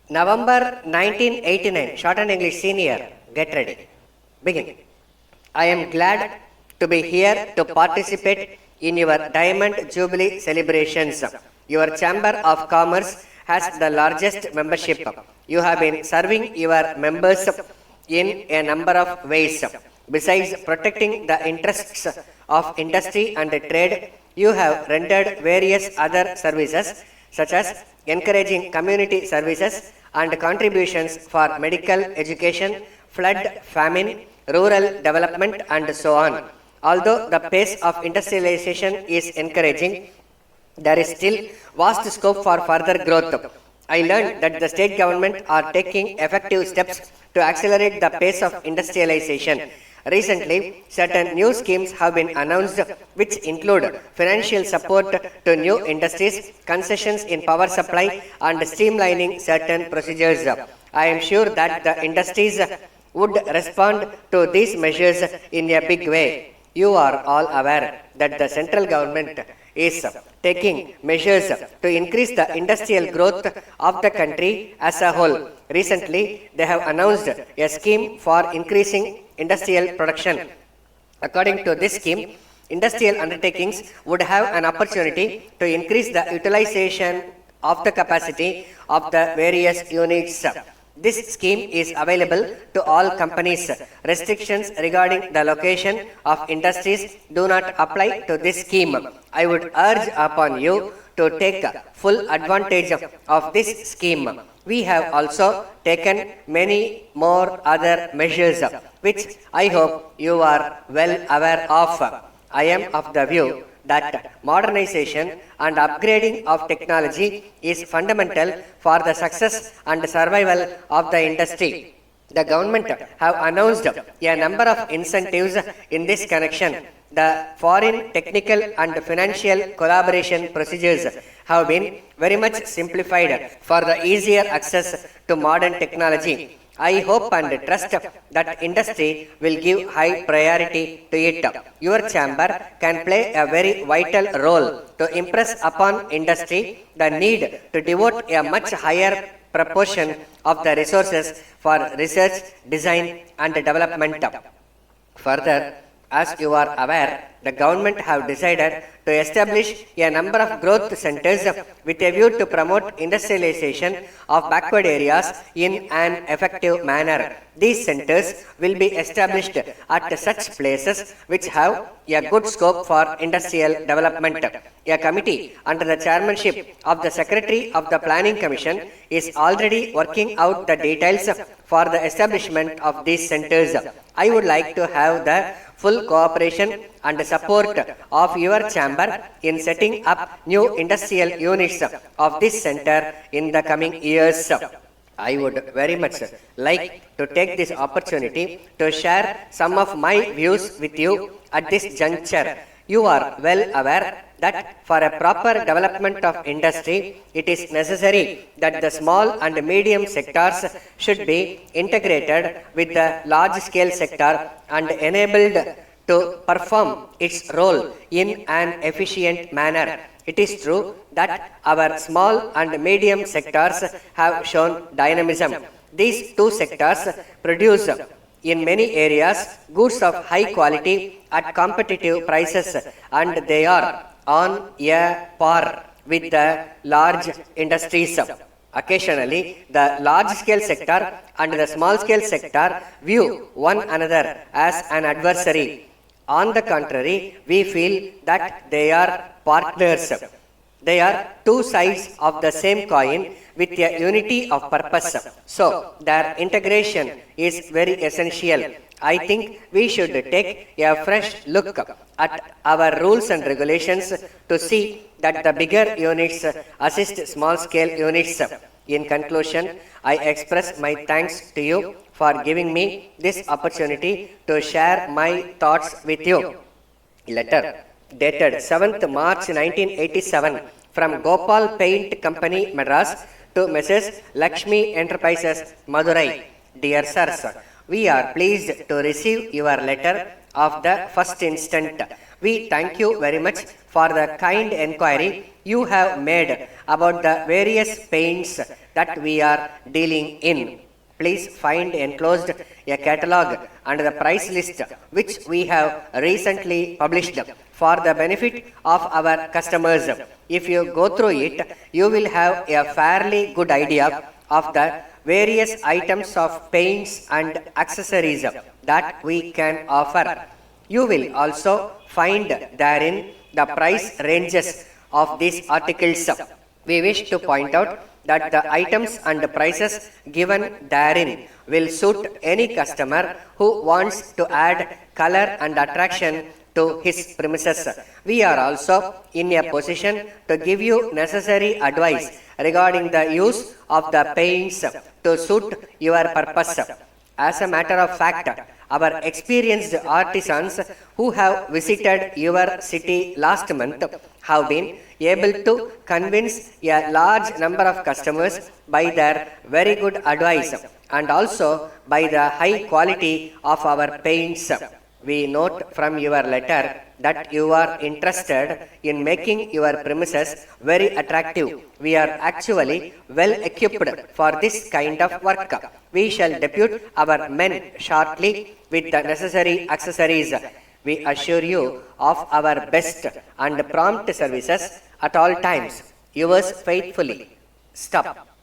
November 1989, Shorthand English Senior, get ready. Begin. I am glad to be here to participate in your Diamond Jubilee celebrations. Your Chamber of Commerce has the largest membership. You have been serving your members in a number of ways. Besides protecting the interests of industry and trade, you have rendered various other services such as encouraging community services and contributions for medical education, flood, famine, rural development and so on. Although the pace of industrialization is encouraging, there is still vast scope for further growth. I learned that the state government are taking effective steps to accelerate the pace of industrialization. Recently, certain new schemes have been announced which include financial support to new industries, concessions in power supply and streamlining certain procedures. I am sure that the industries would respond to these measures in a big way. You are all aware that the central government is taking measures to increase the industrial growth of the country as a whole. Recently, they have announced a scheme for increasing industrial production. According to this scheme, industrial undertakings would have an opportunity to increase the utilization of the capacity of the various units. This scheme is available to all companies. Restrictions regarding the location of industries do not apply to this scheme. I would urge upon you to take full advantage of this scheme. We have also taken many more other measures which I hope you are well aware of. I am of the view that modernization and upgrading of technology is fundamental for the success and survival of the industry. The government have announced a number of incentives in this connection. The foreign technical and financial collaboration procedures have been very much simplified for the easier access to modern technology. I hope and trust that industry will give high priority to it. Your chamber can play a very vital role to impress upon industry the need to devote a much higher proportion of the resources for research, design and development. Further, as you are aware, the government have decided to establish a number of growth centers with a view to promote industrialization of backward areas in an effective manner. These centers will be established at such places which have a good scope for industrial development. A committee under the chairmanship of the Secretary of the Planning Commission is already working out the details for the establishment of these centers. I would like to have the full cooperation and support of your chamber in setting up new industrial units of this center in the coming years. I would very much like to take this opportunity to share some of my views with you at this juncture. You are well aware that for a proper development of industry, it is necessary that the small and medium sectors should be integrated with the large scale sector and enabled to perform its role in an efficient manner. It is true that our small and medium sectors have shown dynamism. These two sectors produce in many areas goods of high quality at competitive prices, and they are on a par with the large industries. Occasionally, the large-scale sector and the small-scale sector view one another as an adversary. On the contrary, we feel that they are partners. They are two sides of the same coin with a unity of purpose. So, their integration is very essential. I think we should take a fresh look at our rules and regulations to see that the bigger units assist small-scale units. In conclusion, I express my thanks to you for giving me this opportunity to share my thoughts with you. Letter dated 7th March 1987 from Gopal Paint Company, Madras to Mrs. Lakshmi Enterprises, Madurai. Dear sirs, we are pleased to receive your letter of the first instant. We thank you very much for the kind enquiry you have made about the various paints that we are dealing in. Please find enclosed a catalog and the price list which we have recently published for the benefit of our customers. If you go through it, you will have a fairly good idea of the various items of paints and accessories that we can offer. You will also find therein the price ranges of these articles. We wish to point out that the items and prices given therein will suit any customer who wants to add color and attraction to his premises. We are also in a position to give you necessary advice regarding the use of the paints to suit your purpose. As a matter of fact, our experienced artisans who have visited your city last month have been able to convince a large number of customers by their very good advice and also by the high quality of our paints. We note from your letter that you are interested in making your premises very attractive. We are actually well equipped for this kind of work. We shall depute our men shortly with the necessary accessories. We assure you of our best and prompt services at all times. Yours faithfully. Stop.